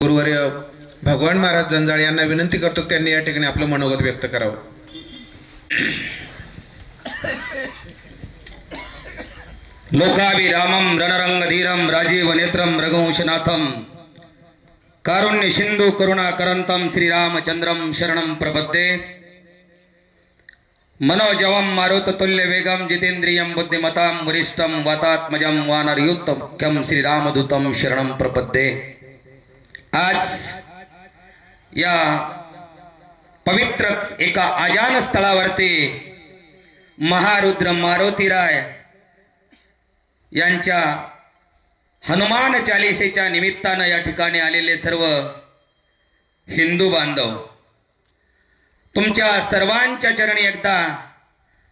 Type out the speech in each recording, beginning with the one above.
गुरुवर्य भगवान महाराज जंजाळे यांना विनंती करतो त्यांनी या ठिकाणी आपलं मनोगत व्यक्त करावं. लोकाभिरामं रणरंगधीरं राजीव नेत्रं रघुवंशनाथं कारुण्य सिंधु करुणाकरंतं श्रीरामचंद्रं शरणं प्रपद्ये. मनोजवं मारुततुल्य वेगं जितेन्द्रियं बुद्धिमतां वरिष्ठं वातात्मजं वानरयुक्तं श्रीरामदूतं शरणं प्रपद्ये. आज या पवित्र एका आजान स्थळावरती महारुद्र मारुतीराय यांच्या हनुमान चालीसेच्या निमित्तानं या ठिकाणी आलेले सर्व हिंदू बांधव, तुमच्या सर्वांच्या चरणी एकदा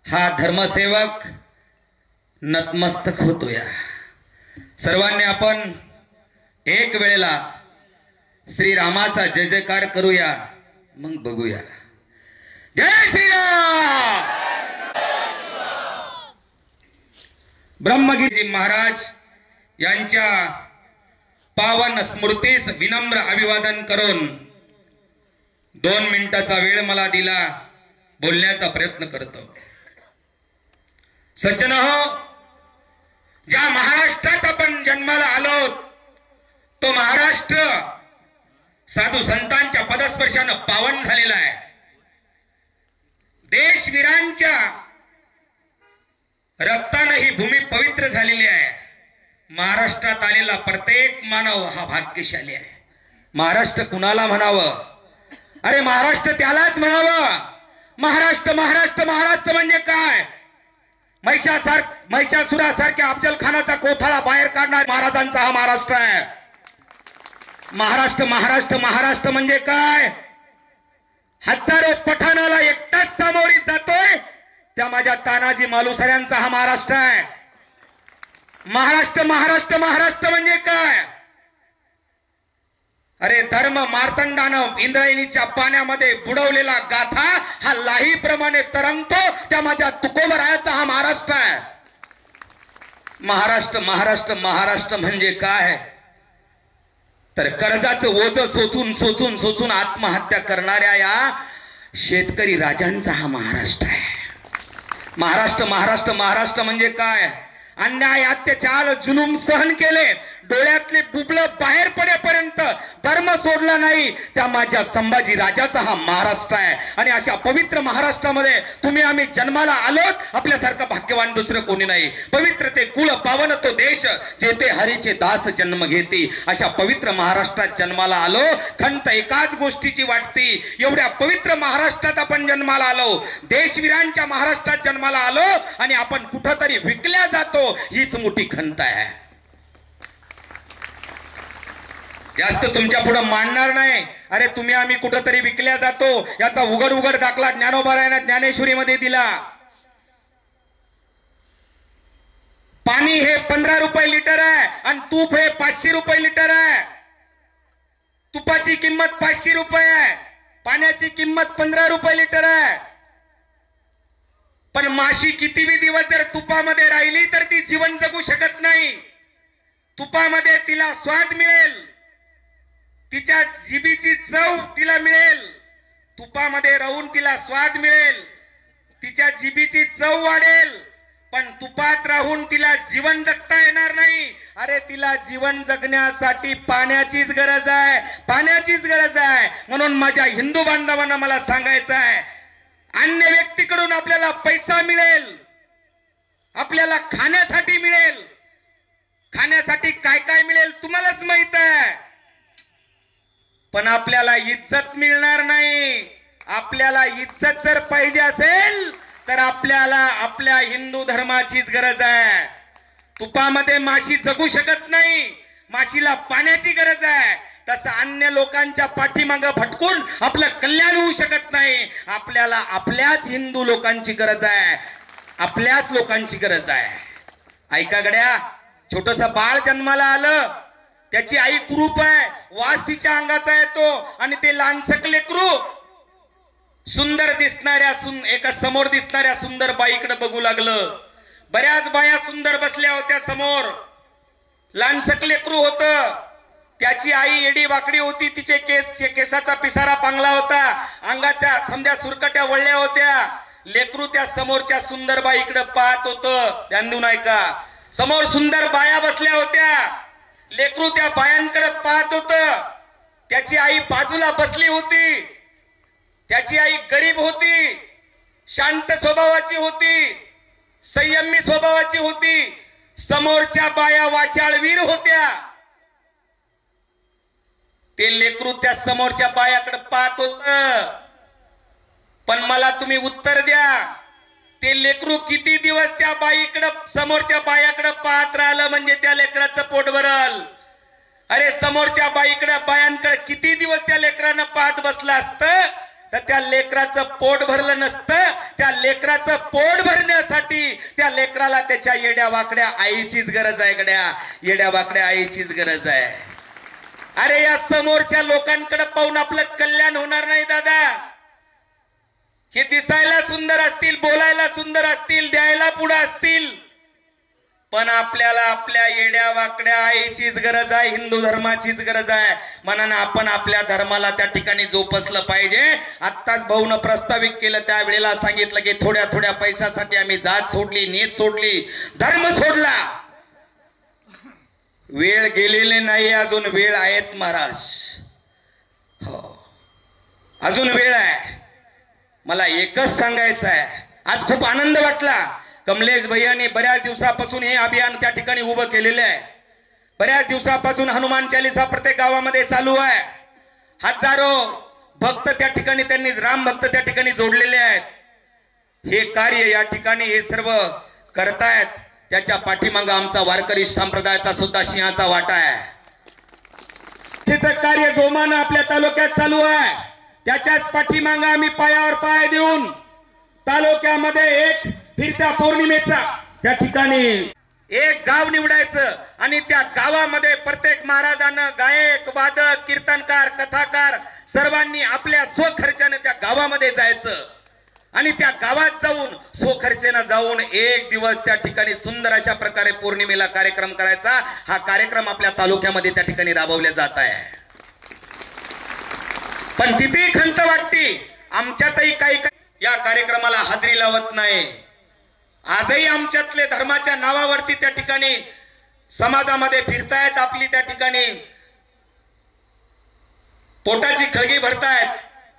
हा धर्मसेवक नतमस्तक होतोया. सर्वांनी आपण एक वेळेला श्रीरामाचा जय जयकार करूया, मग बघूया. जय श्रीराम. ब्रह्मगिरी महाराज यांच्या पावन स्मृतीस विनम्र अभिवादन करून 2 मिनिटाचा वेळ मला दिला, बोलण्याचा प्रयत्न करतो. सज्जनहो, ज्या महाराष्ट्रात आपण जन्माला आलो तो महाराष्ट्र साधू संतांच्या पदस्पर्शानं पावन झालेला आहे. देशवीरांच्या रक्तानं ही भूमी पवित्र झालेली आहे. महाराष्ट्रात आलेला प्रत्येक मानव हा भाग्यशाली आहे. महाराष्ट्र कुणाला म्हणावं? अरे महाराष्ट्र त्यालाच म्हणावं. महाराष्ट्र महाराष्ट्र महाराष्ट्र म्हणजे काय? महिषासुरासारख्या अफजल खानाचा कोथळा बाहेर काढणारा महाराजांचा हा महाराष्ट्र आहे. महाराष्ट्र महाराष्ट्र महाराष्ट्र म्हणजे काय? हजारो पठाणाला एकटाच सामोरी जातोय त्या माझ्या तानाजी मालुसऱ्यांचा हा महाराष्ट्र आहे. महाराष्ट्र महाराष्ट्र महाराष्ट्र म्हणजे काय? अरे धर्म मार्तंडानं इंद्रायणीच्या पाण्यामध्ये बुडवलेला गाथा हा लाहीप्रमाणे तरंगतो त्या माझ्या तुकोबरायाचा हा महाराष्ट्र आहे. महाराष्ट्र महाराष्ट्र महाराष्ट्र म्हणजे काय? तर कर्जाचं ओझं सोचून सोचून सोचून आत्महत्या करणाऱ्या या शेतकरी राजांचा हा महाराष्ट्र आहे. महाराष्ट्र महाराष्ट्र महाराष्ट्र म्हणजे काय? अन्याय अत्याचार जुलूम सहन केले, डोळ्यातले बुबलं बाहेर पडेपर्यंत धर्म सोडला नाही त्या माझ्या संभाजी राजाचा हा महाराष्ट्र आहे. आणि अशा पवित्र महाराष्ट्रामध्ये तुम्ही आम्ही जन्माला आलोत. आपल्यासारखं भाग्यवान दुसरं कोणी नाही. पवित्र ते कुळ पावन तो देश जेथे हरीचे दास जन्म घेती. अशा पवित्र महाराष्ट्रात जन्माला आलो. खंत एकाच गोष्टीची वाटती, एवढ्या पवित्र महाराष्ट्रात आपण जन्माला आलो, देशवीरांच्या महाराष्ट्रात जन्माला आलो आणि आपण कुठंतरी विकल्या जातो, हीच मोठी खंत आहे. जास्त तुमच्या पुढे मांडणार नाही. अरे तुम्ही आम्ही कुठंतरी विकल्या जातो याचा उघड उघड दाखला ज्ञानोबारायाने ज्ञानेश्वरीमध्ये दिला. पाणी हे 15 रुपये लिटर आहे आणि तूप हे 500 रुपये लिटर आहे. तुपाची किंमत 500 रुपये आहे, पाण्याची किंमत 15 रुपये लिटर आहे. पण माशी कितीही दिवस जर तुपामध्ये राहिली तर ती जीवन जगू शकत नाही. तुपामध्ये तिला स्वाद मिळेल, तिच्या जिभेची चव तिला मिळेल, तुपामध्ये राहून तिला स्वाद मिळेल, तिच्या जिभेची चव वाढेल, पण तुपात राहून तिला जीवन जगता येणार नाही. अरे तिला जीवन जगण्यासाठी पाण्याचीच गरज आहे, पाण्याचीच गरज आहे. म्हणून माझ्या हिंदू बांधवांना मला सांगायचं आहे, अन्य व्यक्तीकडून आपल्याला पैसा मिळेल, आपल्याला खाण्यासाठी मिळेल. खाण्यासाठी काय काय मिळेल तुम्हालाच माहित आहे, पण आपल्याला इज्जत मिळणार नाही. आपल्याला इज्जत जर पाहिजे असेल तर आपल्याला आपल्या हिंदू धर्माचीच गरज आहे. तुपामध्ये माशी जगू शकत नाही, माशीला पाण्याची गरज आहे. तसं अन्य लोकांच्या पाठीमागे भटकून आपलं कल्याण होऊ शकत नाही. आपल्याला आपल्याच हिंदू लोकांची गरज आहे, आपल्याच लोकांची गरज आहे. ऐका गड्या, छोटस बाळ जन्माला आलं, त्याची आई कुरूप आहे, वास तिच्या अंगाचा येतो आणि ते लहानसक लेकरू सुंदर दिसणाऱ्या एका समोर दिसणाऱ्या सुंदर बाईकडे बघू लागलं. बऱ्याच बाया सुंदर बसल्या होत्या समोर, लहानसक लेकरू होतं. त्याची आई एडी वाकडी होती, तिचे केसाचा पिसारा पांगला होता, अंगाच्या समजा सुरकट्या वळल्या होत्या. लेकरू त्या समोरच्या सुंदर बाईकडे पाहत होतं. ध्यान देऊन ऐका. समोर सुंदर बाया बसल्या होत्या, लेकरू त्या बायांकडे पाहत होतं. त्याची आई बाजूला बसली होती. त्याची आई गरीब होती, शांत स्वभावाची होती, संयमी स्वभावाची होती. समोरच्या बाया वाचाळवीर होत्या. ते लेकरू त्या समोरच्या बायाकडे पाहत होतं. पण मला तुम्ही उत्तर द्या, ते लेकरू किती दिवस त्या बाईकडे समोरच्या बायाकडे पाहत राहिलं म्हणजे त्या लेकराचं पोट भरल? अरे समोरच्या बायांकडे किती दिवस त्या लेकरानं पाहत बसलं असतं तर त्या लेकराचं पोट भरलं नसतं. त्या लेकराचं पोट भरण्यासाठी त्या लेकराला त्याच्या येड्या वाकड्या आईचीच गरज आहे. गड्या येड्या वाकड्या आईचीच गरज आहे. अरे या समोरच्या लोकांकडे पाहून आपलं कल्याण होणार नाही दादा. हे दिसायला सुंदर असतील, बोलायला सुंदर असतील, द्यायला पुढे असतील, पण आपल्याला आपल्या येड्या वाकड्या आईचीच गरज आहे, हिंदू धर्माचीच गरज आहे. म्हणून आपण आपल्या धर्माला त्या ठिकाणी जोपासलं पाहिजे. आत्ताच भाऊनं प्रस्तावित केलं, त्यावेळेला सांगितलं की थोड्या थोड्या पैशासाठी आम्ही जात सोडली, नीत सोडली, धर्म सोडला. वेळ गेलेली नाही, अजून वेळ आहेत महाराज. हो, अजून वेळ आहे. मला एकच सांगायचं आहे, आज खूप आनंद वाटला. कमलेश भैयाने बऱ्याच दिवसापासून हे अभियान त्या ठिकाणी उभं केलेलं आहे. बऱ्याच दिवसापासून हनुमान चालीसा प्रत्येक गावामध्ये चालू आहे. हजारो भक्त त्या ठिकाणी, त्यांनी राम भक्त त्या ठिकाणी जोडलेले आहेत. हे कार्य या ठिकाणी हे सर्व करतायत, त्याच्या पाठीमागे आमचा वारकरी संप्रदायाचा सुद्धा सिंहाचा वाटा आहे. तिचं कार्य जोमानं आपल्या तालुक्यात चालू आहे. त्याच्याच पाठीमागे आम्ही पायावर पाय देऊन तालुक्यामध्ये एक फिरत्या पौर्णिमेचा त्या ठिकाणी एक गाव निवडायचं आणि त्या गावामध्ये प्रत्येक महाराजानं गायक, वादक, कीर्तनकार, कथाकार सर्वांनी आपल्या स्वखर्चाने त्या गावामध्ये जायचं आणि त्या गावात जाऊन स्वखर्चाने जाऊन एक दिवस त्या ठिकाणी सुंदर अशा प्रकारे पौर्णिमेला कार्यक्रम करायचा. हा कार्यक्रम आपल्या तालुक्यामध्ये त्या ठिकाणी राबवला जात आहे. पण तिथेही खंत वाटते, आमच्यातही काही या कार्यक्रमाला हजेरी लावत नाही. आजही आमच्यातले धर्माच्या नावावरती त्या ठिकाणी समाजामध्ये फिरतायत, आपली त्या ठिकाणी पोटाची खळगी भरतायत,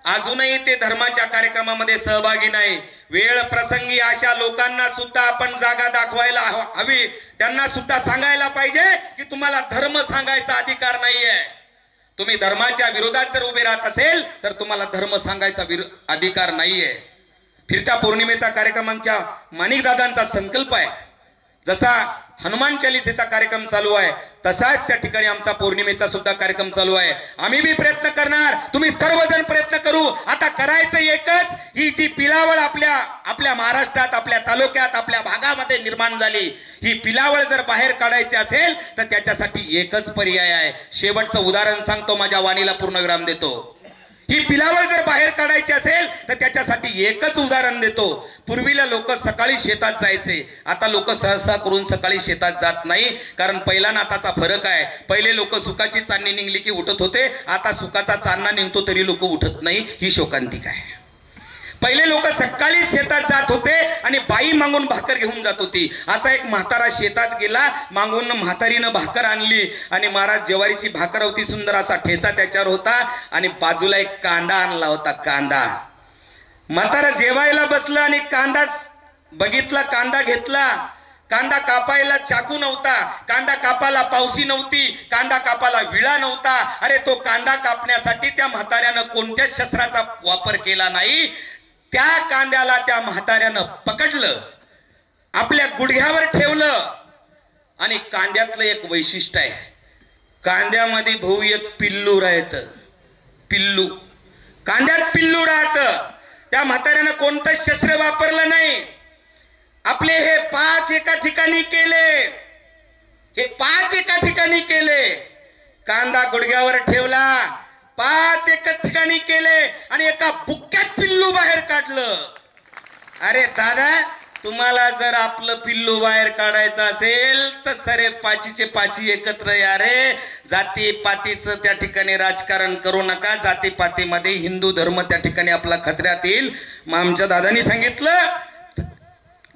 अजूनही ते धर्माच्या कार्यक्रमामध्ये सहभागी नाही. वेळ प्रसंगी अशा लोकांना सुद्धा आपण जागा दाखवायला हवी. त्यांना सुद्धा सांगायला पाहिजे की तुम्हाला धर्म सांगायचा अधिकार नाहीये. तुम्ही धर्माच्या विरोधात जर उभे राहत असेल तर तुम्हाला धर्म सांगायचा अधिकार नाहीये. फिरत्या पौर्णिमेचा कार्यक्रम आमच्या माणिक दादांचा संकल्प आहे. जसा हनुमान चालीसेचा कार्यक्रम चालू आहे तसाच त्या ठिकाणी आमचा पौर्णिमेचा सुद्धा कार्यक्रम चालू आहे. आम्ही भी प्रयत्न करणार, तुम्ही सर्वजण प्रयत्न करू. आता करायचं एकच, ही जी पिलावळ आपल्या महाराष्ट्रात, आपल्या तालुक्यात, आपल्या भागामध्ये निर्माण झाली, ही पिलावळ जर बाहेर काढायची असेल तर त्याच्यासाठी एकच पर्याय आहे. शेवटचं उदाहरण सांगतो, माझ्या वाणीला पूर्णविराम देतो. ही पिलावळ जर बाहेर काढायची असेल तर त्याच्यासाठी एकच उदाहरण देतो. पूर्वीला लोक सकाळी शेतात जायचे, आता लोक सहसा करून सकाळी शेतात जात नाही. कारण पहिला ना आताचा फरक आहे. पहिले लोक सुखाची चांदणी निघली की उठत होते, आता सुखाचा चांदणा निघतो तरी लोक उठत नाही. ही शोकांतिका आहे. पहिले लोक सकाळी शेतात जात होते आणि बाई मागून भाकर घेऊन जात होती. असा एक म्हातारा शेतात गेला, मागून म्हातारीनं भाकर आणली आणि महाराज ज्वारीची भाकर होती, सुंदर असा ठेचा त्याच्यावर होता आणि बाजूला एक कांदा आणला होता. कांदा म्हातारा जेवायला बसला आणि कांदा बघितला, कांदा घेतला. कांदा कापायला चाकू नव्हता, कांदा कापायला पावसी नव्हती, कांदा कापायला विळा नव्हता. अरे तो कांदा कापण्यासाठी त्या म्हाताऱ्यानं कोणत्याच शस्त्राचा वापर केला नाही. त्या कांद्याला त्या म्हाताऱ्यानं पकडलं, आपल्या गुडघ्यावर ठेवलं आणि कांद्यातलं एक वैशिष्ट्य आहे, कांद्यामध्ये भाऊ एक पिल्लू राहतं. पिल्लू कांद्यात पिल्लू राहतं. त्या म्हाताऱ्यानं कोणतंच शस्त्र वापरलं नाही. आपले हे 5 एका ठिकाणी केले, हे 5 एका ठिकाणी केले. कांदा गुडघ्यावर ठेवला, 5 एका ठिकाणी केले आणि एका बुक्क्यात पिल्लू बाहेर काढलं. अरे दादा, तुम्हाला जर आपलं पिल्लू बाहेर काढायचं असेल तर सारे पाचीचे पाची एकत्र या रे. जातीपातीचं त्या ठिकाणी राजकारण करू नका. जातीपातीमध्ये हिंदू धर्म त्या ठिकाणी आपला खतऱ्यात येईल. मग आमच्या दादांनी सांगितलं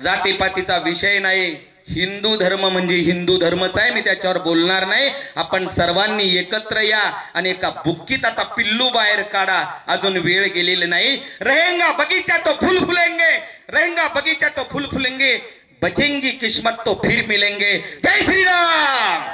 जातीपातीचा विषय नाही, हिंदू धर्म म्हणजे हिंदू धर्मच आहे. मी त्याच्यावर बोलणार नाही. आपण सर्वांनी एकत्र या आणि एका बुक्कीत आता पिल्लू बाहेर काढा. अजून वेळ गेलेली नाही. रहेंगा बगीचा तो फूल फुलेंगे, रहेंगा बगीचा तो फूल फुलेंगे, बचेंगी किस्मत तो फिर मिलेंगे. जय श्री राम.